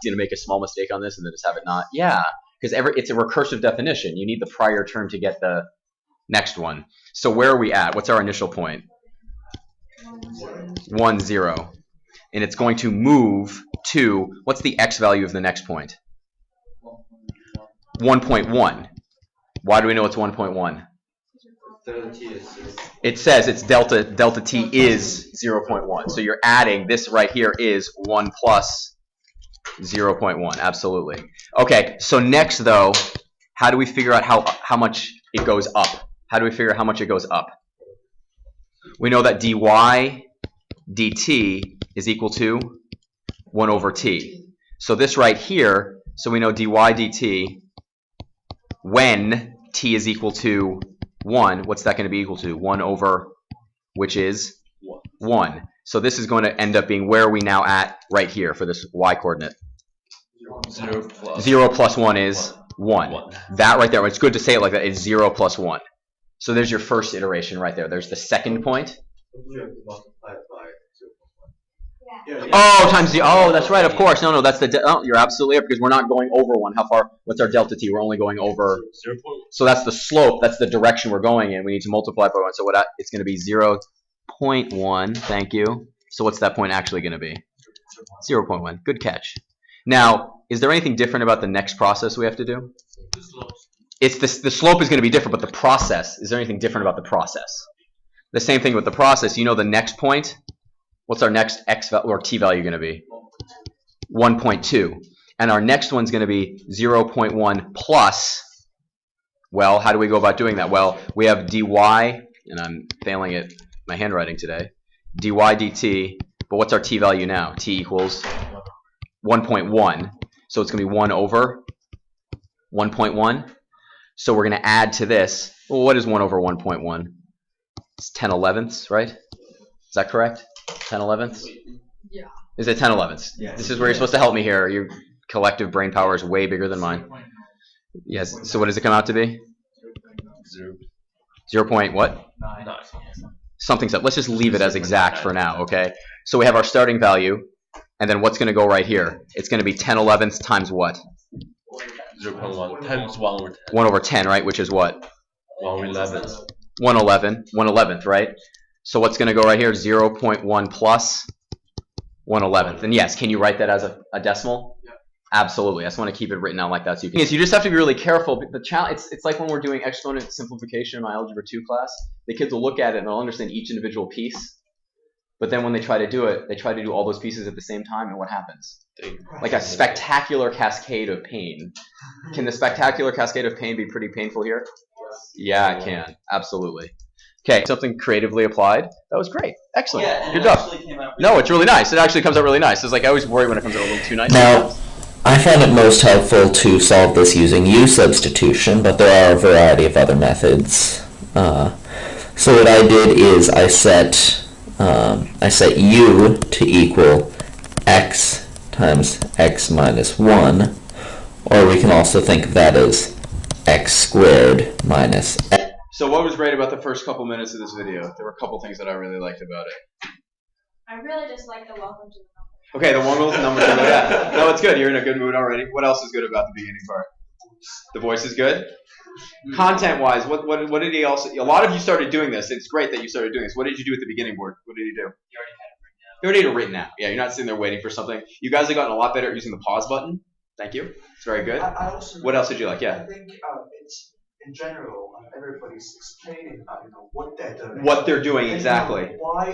going to make a small mistake on this and then just have it not. Yeah, because it's a recursive definition. You need the prior term to get the next one. So where are we at? What's our initial point? 1, 0. And it's going to move to, what's the x value of the next point? 1.1. Why do we know it's 1.1? It says it's delta t is 0.1. So you're adding this right here is 1 plus 0.1. Absolutely. Okay, so next though, how do we figure out how much it goes up? How do we figure out how much it goes up? We know that dy dt is equal to 1 over t. So this right here, so we know dy dt when t is equal to 1, what's that going to be equal to? 1 over, which is 1. So this is going to end up being, where are we now at right here for this y coordinate? 0 plus 1 is 1. That right there, it's good to say it like that, is 0 plus 1. So there's your first iteration right there. There's the second point. Oh, times the, oh, that's right, of course. No, that's the, oh, you're absolutely right, because we're not going over 1. How far, what's our delta t? We're only going over, so that's the slope, that's the direction we're going in. We need to multiply by 1. So what it's going to be 0.1, thank you. So what's that point actually going to be? 0.1, good catch. Now, is there anything different about the next process we have to do? It's the slope is going to be different, but the process, is there anything different about the process? The same thing with the process. You know the next point? What's our next x or t value going to be? 1.2. And our next one's going to be 0.1 plus, well, how do we go about doing that? Well, we have dy, and I'm failing at my handwriting today, dy dt, but what's our t value now? T equals 1.1. So it's going to be 1 over 1.1. So we're going to add to this. Well, what is 1 over 1.1? It's 10/11ths, right? Is that correct? 10/11ths? Yeah. Is it 10/11ths? Yes. This is where you're supposed to help me here. Your collective brain power is way bigger than mine. Yes. So what does it come out to be? 0 point what? 9. Something's up. Let's just leave it as exact for now, okay? So we have our starting value, and then what's going to go right here? It's going to be 10/11ths times what? 0.1 times 1 over 10. 1 over 10, right? Which is what? 1 over 11. 1/11th, right? So what's going to go right here? 0.1 plus 1/11th. And yes, can you write that as a decimal? Yeah. Absolutely. I just want to keep it written out like that. So you just have to be really careful. The challenge, it's like when we're doing exponent simplification in my Algebra 2 class. The kids will look at it and they'll understand each individual piece. But then when they try to do it, they try to do all those pieces at the same time, and what happens? Like a spectacular cascade of pain. Can the spectacular cascade of pain be pretty painful here? Yeah, it can. Absolutely. Okay, something creatively applied. That was great. Excellent. Yeah, good job. No, it's really nice. It actually comes out really nice. It's like I always worry when it comes out a little too nice. Now, I found it most helpful to solve this using U substitution, but there are a variety of other methods. So what I did is I set U to equal x times x minus 1, or we can also think of that as x squared minus x. So what was great about the first couple minutes of this video? There were a couple things that I really liked about it. I really just like the welcome to the number. Okay, the one with the numbers. Yeah. No, it's good. You're in a good mood already. What else is good about the beginning part? The voice is good? Content-wise, what did he also... A lot of you started doing this. It's great that you started doing this. What did you do at the beginning board? What did you do? You already had it written out. Yeah, you're not sitting there waiting for something. You guys have gotten a lot better at using the pause button. Thank you. It's very good. What else did you like? Yeah. I think it's, in general, everybody's explaining what they're doing. What they're doing, exactly. Why,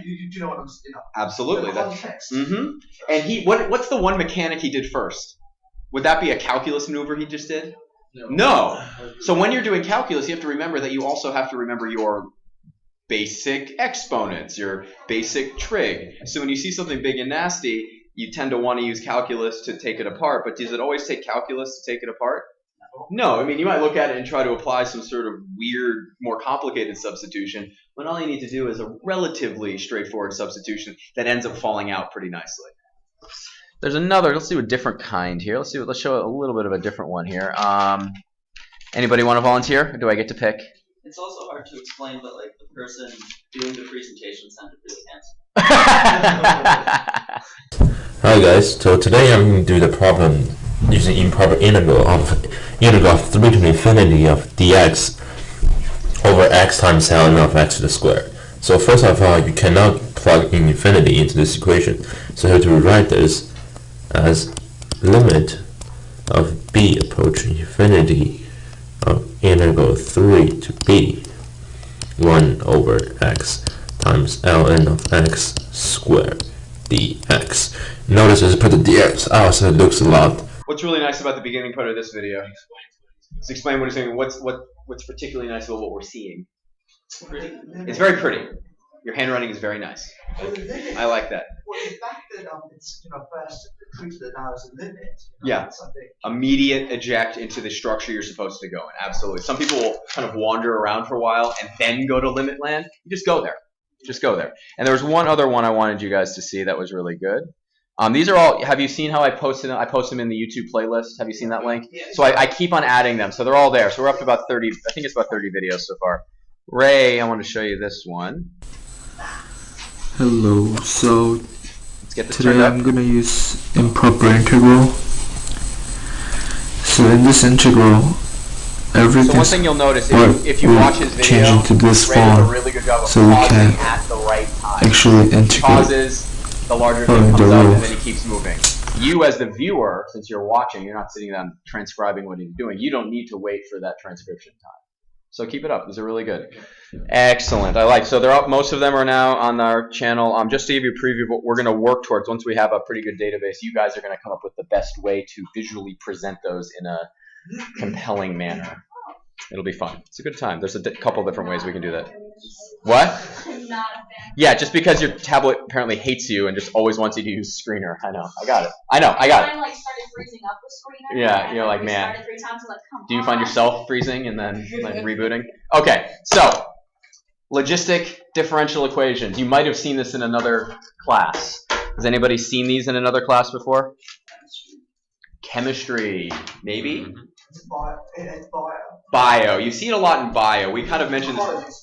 you know what I'm saying? Absolutely. The context. And what's the one mechanic he did first? Would that be a calculus maneuver he just did? No. So when you're doing calculus, you have to remember that you also have to remember your basic exponents, your basic trig. So when you see something big and nasty, you tend to want to use calculus to take it apart. But does it always take calculus to take it apart? No. I mean, you might look at it and try to apply some sort of weird, more complicated substitution, when all you need to do is a relatively straightforward substitution that ends up falling out pretty nicely. There's another. Let's do a different kind here. Let's show a little bit of a different one here. Anybody want to volunteer? Or do I get to pick? It's also hard to explain, but like the person doing the presentation sounded really handsome. Hi guys, so today I'm going to do the problem using improper integral of 3 to infinity of dx over x times ln of x to the square. So first of all, you cannot plug in infinity into this equation. So I have to rewrite this as limit of b approaching infinity of integral 3 to b 1 over x times ln of x squared dx. Notice I just put the dx out so it looks a lot. What's really nice about the beginning part of this video? Let's explain what it's saying. What's particularly nice about what we're seeing? It's very pretty. Your handwriting is very nice. I like that. Well, the fact that it's first treated now as a limit. Yeah. Immediate eject into the structure you're supposed to go in. Absolutely. Some people will kind of wander around for a while and then go to limit land. You just go there. Just go there. And there was one other one I wanted you guys to see that was really good. These are all. Have you seen how I posted them? I post them in the YouTube playlist. Have you seen that link? So I keep on adding them. So they're all there. So we're up to about 30. I think it's about 30 videos so far. Ray, I want to show you this one. Hello, so Let's get this today I'm going to use improper integral. So in this integral, everything So one thing you'll notice if you watch his video, change into this Ray does a form, really good job of so we pausing can at the right time. actually He integrate pauses, the larger thing following comes the up, rule. and then he keeps moving. You as the viewer, since you're watching, you're not sitting down transcribing what he's doing. You don't need to wait for that transcription time. So keep it up. These are really good. Excellent. I like. So they're up. Most of them are now on our channel. Just to give you a preview of what we're going to work towards. Once we have a pretty good database, you guys are going to come up with the best way to visually present those in a compelling manner. It'll be fun. It's a good time. There's a couple different ways we can do that. What? I'm not a fan. Yeah, just because your tablet apparently hates you and just always wants you to use screener. I know. I got it. I got it. Mine like started freezing up with screener. Yeah, and you're like, we man. started 3 times, I'm like, come Do you find on. yourself freezing and then like rebooting? Okay, so logistic differential equations. You might have seen this in another class. Has anybody seen these in another class before? Chemistry, maybe? It's bio. Bio. You see it a lot in bio. We kind of mentioned this. Ecology.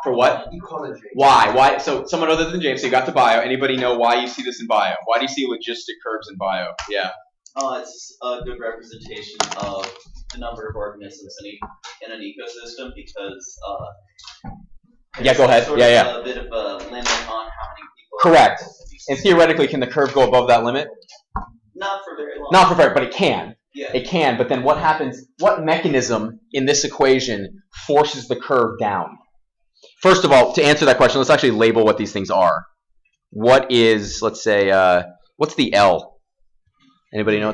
For what? Ecology. Why? So someone other than James, so you got to bio. Anybody know why you see this in bio? Why do you see logistic curves in bio? Yeah. It's a good representation of the number of organisms in an ecosystem because Yeah, go ahead. sort Yeah. of a bit of a limit on how many people. Correct. And theoretically, can the curve go above that limit? Not for very long. Not for very, but it can. Yeah. It can, but then what happens, what mechanism in this equation forces the curve down? First of all, to answer that question, let's actually label what these things are. What is, let's say, what's the L? Anybody know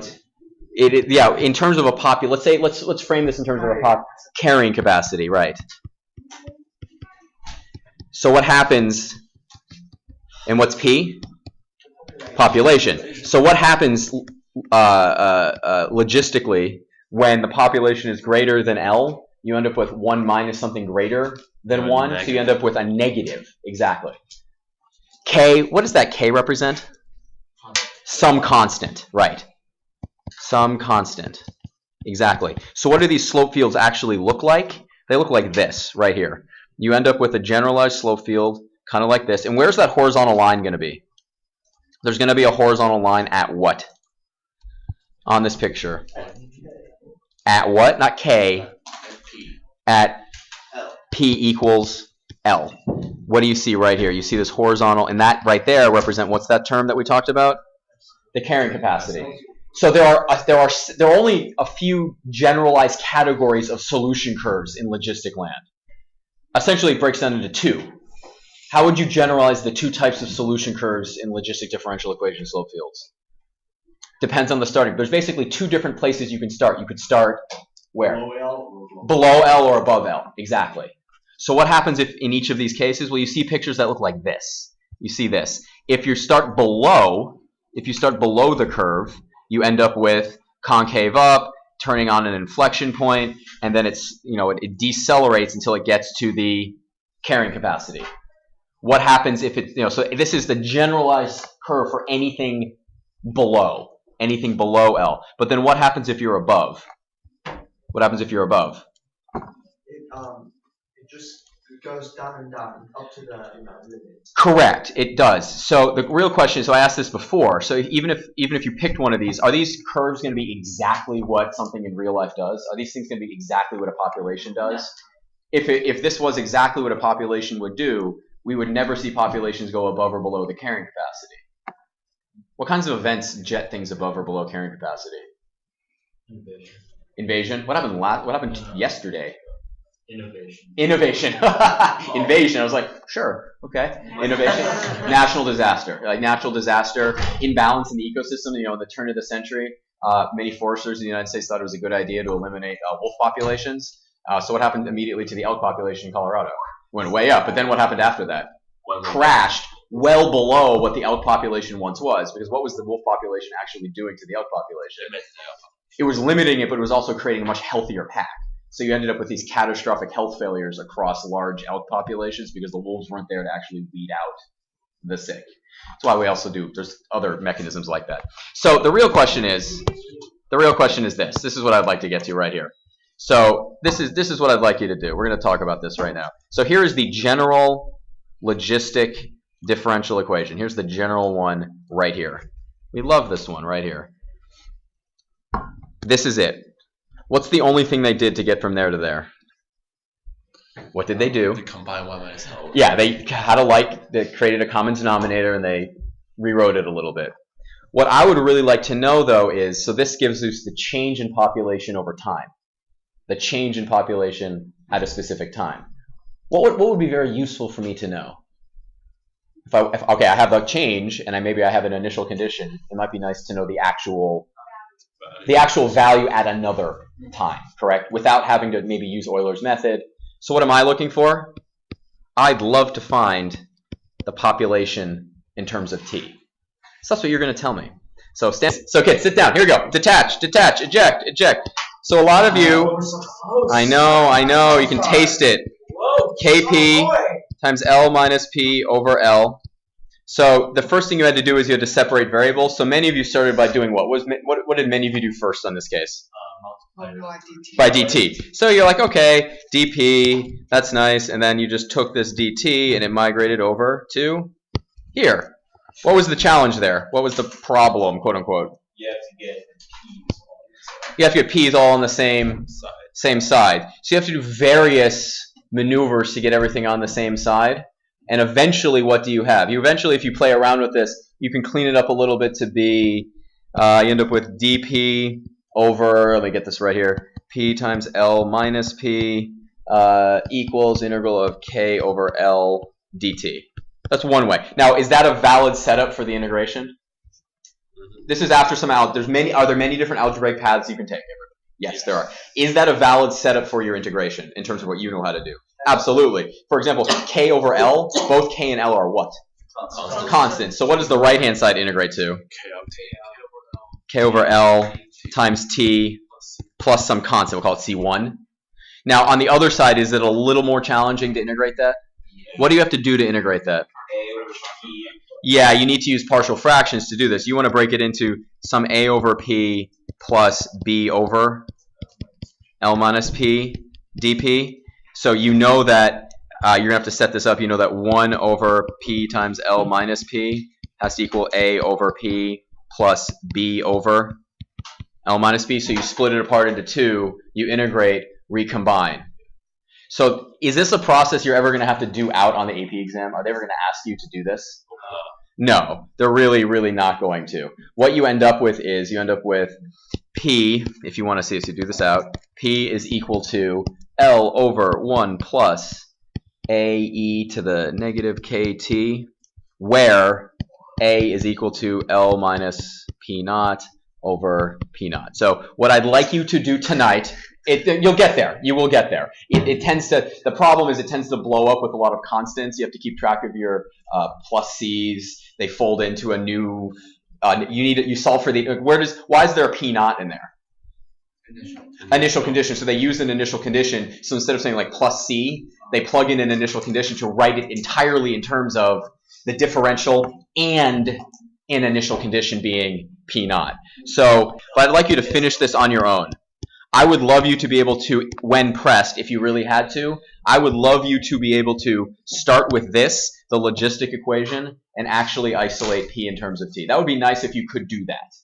yeah, in terms of a let's frame this in terms of a carrying capacity, right? So what happens, and what's P? Population. So what happens logistically when the population is greater than L? You end up with 1 minus something greater than 1, so you end up with a negative. Exactly. K, what does that K represent? Some constant, right. Some constant. Exactly. So what do these slope fields actually look like? They look like this right here. You end up with a generalized slope field, kind of like this. And where's that horizontal line going to be? There's going to be a horizontal line at what? On this picture. At what? Not K. At P equals L. What do you see right here? You see this horizontal, and that right there represent, what's that term that we talked about? The carrying capacity. So there are only a few generalized categories of solution curves in logistic land. Essentially, it breaks down into 2. How would you generalize the 2 types of solution curves in logistic differential equation slope fields? Depends on the starting. There's basically 2 different places you can start. You could start where? Below L or above L. Exactly. So what happens if in each of these cases? Well, you see pictures that look like this. You see this. If you start below the curve, you end up with concave up, turning on an inflection point, and then it decelerates until it gets to the carrying capacity. What happens if it, so this is the generalized curve for anything below L. But then what happens if you're above? What happens if you're above? It just It goes down and down up to the limit. Correct, it does. So the real question, so I asked this before, so even if you picked one of these, are these curves going to be exactly what something in real life does? Are these things going to be exactly what a population does? If this was exactly what a population would do, we would never see populations go above or below the carrying capacity. What kinds of events jet things above or below carrying capacity? Invasion. What happened yesterday? Innovation. Invasion. I was like, sure, okay. Innovation. National disaster. Like natural disaster, imbalance in the ecosystem. In the turn of the century, many foresters in the United States thought it was a good idea to eliminate wolf populations. So what happened immediately to the elk population in Colorado? Went way up. But then what happened after that? Crashed well below what the elk population once was. Because what was the wolf population actually doing to the elk population? It was limiting it, but it was also creating a much healthier pack. So you ended up with these catastrophic health failures across large elk populations because the wolves weren't there to actually weed out the sick. That's why we also there's other mechanisms like that. So the real question is this. This is what I'd like to get to right here. So this is what I'd like you to do. We're going to talk about this right now. So here is the general logistic differential equation. Here's the general one right here. We love this one right here. This is it. What's the only thing they did to get from there to there? What did they do? They combine one minus L. Yeah, they had they created a common denominator and they rewrote it a little bit. What I would really like to know though is, so this gives us the change in population over time. The change in population at a specific time. What would be very useful for me to know? Okay, I have a change and maybe I have an initial condition. It might be nice to know the actual value at another time, correct? Without having to maybe use Euler's method. So what am I looking for? I'd love to find the population in terms of t. So that's what you're going to tell me. So kids, sit down. Here we go. Detach, eject. So a lot of you, I know, you can taste it. Kp times L minus P over L. So the first thing you had to do is you had to separate variables. So many of you started by doing what? What did many of you do first on this case? By dt. So you're like, okay, dp, that's nice. And then you just took this dt and it migrated over to here. What was the challenge there? What was the problem, quote unquote? You have to get p's all on the same side. So you have to do various maneuvers to get everything on the same side. And eventually, what do you have? Eventually, if you play around with this, you can clean it up a little bit to be, you end up with dp over, let me get this right here, p times L minus p equals integral of k over L dt. That's one way. Now, is that a valid setup for the integration? This is after some are there many different algebraic paths you can take? Yes, there are. Is that a valid setup for your integration in terms of what you know how to do? Absolutely. For example, k over L, both k and L are what? Constant. So what does the right-hand side integrate to? K over L times t plus some constant. We'll call it C1. Now, on the other side, is it a little more challenging to integrate that? What do you have to do to integrate that? Yeah, you need to use partial fractions to do this. You want to break it into some a over p plus b over L minus p dp. So you know that you're going to have to set this up. You know that 1 over p times L minus p has to equal a over p plus b over L minus p. So you split it apart into two. You integrate, recombine. So is this a process you're ever going to have to do out on the AP exam? Are they ever going to ask you to do this? No, they're really, really not going to. What you end up with is you end up with P, if you want to see us, you do this out, P is equal to L over 1 plus A e to the negative KT, where A is equal to L minus P naught over P naught. So what I'd like you to do tonight, you'll get there. You will get there. It tends to, the problem is it tends to blow up with a lot of constants. You have to keep track of your plus C's. They fold into a new, you solve for the, why is there a P naught in there? Initial condition. So they use an initial condition. So instead of saying like plus C, they plug in an initial condition to write it entirely in terms of the differential and an initial condition being P naught. So, but I'd like you to finish this on your own. I would love you to be able to, when pressed, if you really had to, I would love you to be able to start with this, the logistic equation, and actually isolate P in terms of T. That would be nice if you could do that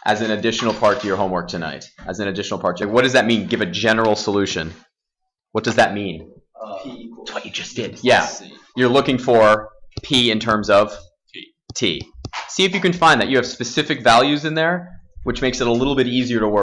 as an additional part to your homework tonight. As an additional part. What does that mean? Give a general solution. What does that mean? P equals That's what you just did. Yeah. You're looking for P in terms of T. See if you can find that. You have specific values in there, which makes it a little bit easier to work